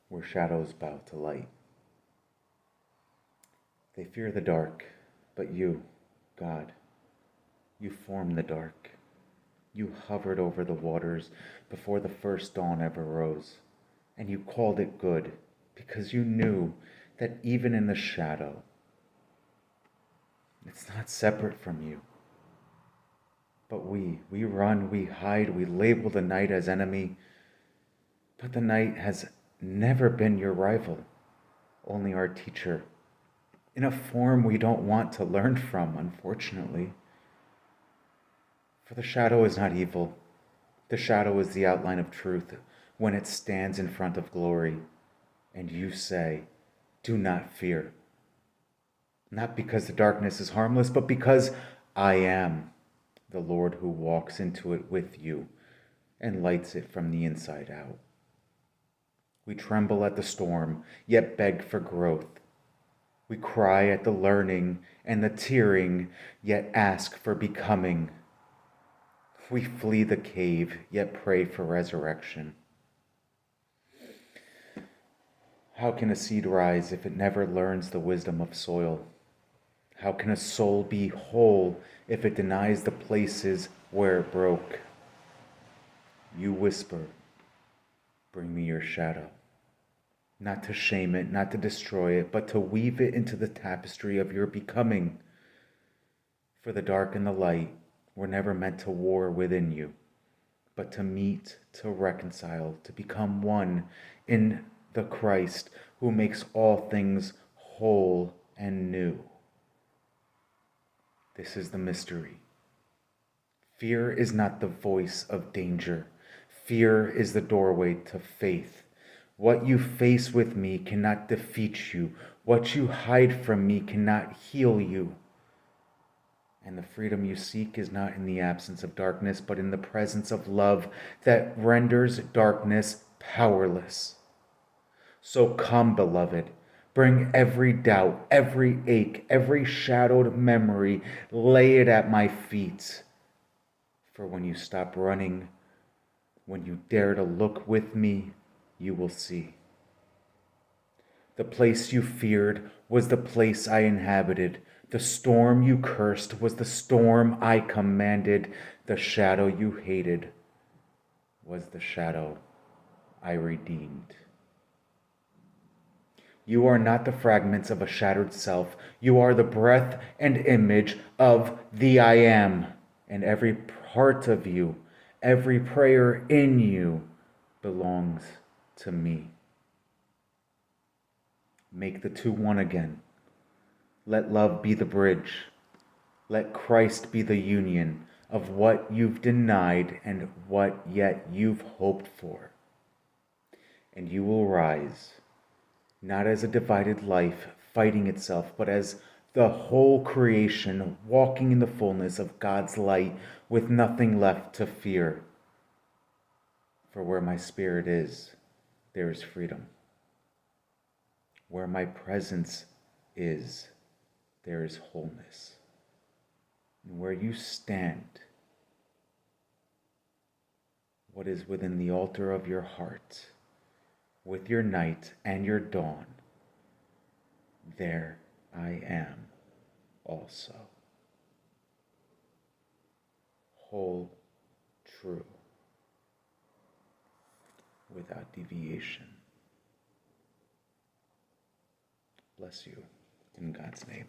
where shadows bow to light. They fear the dark, but you, God, you formed the dark. You hovered over the waters before the first dawn ever rose, and you called it good, because you knew that even in the shadow, it's not separate from you. But we run, we hide, we label the night as enemy, but the night has never been your rival, only our teacher, in a form we don't want to learn from, unfortunately. For the shadow is not evil. The shadow is the outline of truth when it stands in front of glory. And you say, do not fear. Not because the darkness is harmless, but because I am the Lord who walks into it with you and lights it from the inside out. We tremble at the storm, yet beg for growth. We cry at the learning and the tearing, yet ask for becoming. We flee the cave, yet pray for resurrection. How can a seed rise if it never learns the wisdom of soil? How can a soul be whole if it denies the places where it broke? You whisper, bring me your shadow. Not to shame it, not to destroy it, but to weave it into the tapestry of your becoming. For the dark and the light were never meant to war within you, but to meet, to reconcile, to become one in the Christ who makes all things whole and new. This is the mystery. Fear is not the voice of danger. Fear is the doorway to faith. What you face with me cannot defeat you. What you hide from me cannot heal you. And the freedom you seek is not in the absence of darkness, but in the presence of love that renders darkness powerless. So come, beloved, bring every doubt, every ache, every shadowed memory, lay it at my feet. For when you stop running, when you dare to look with me, you will see. The place you feared was the place I inhabited. The storm you cursed was the storm I commanded. The shadow you hated was the shadow I redeemed. You are not the fragments of a shattered self. You are the breath and image of the I am. And every part of you, every prayer in you belongs to me. Make the two one again. Let love be the bridge. Let Christ be the union of what you've denied and what yet you've hoped for. And you will rise, not as a divided life fighting itself, but as the whole creation walking in the fullness of God's light with nothing left to fear. For where my spirit is, there is freedom. Where my presence is, there is wholeness. And where you stand, what is within the altar of your heart, with your night and your dawn, there I am also. Whole, true, without deviation. Bless you in God's name.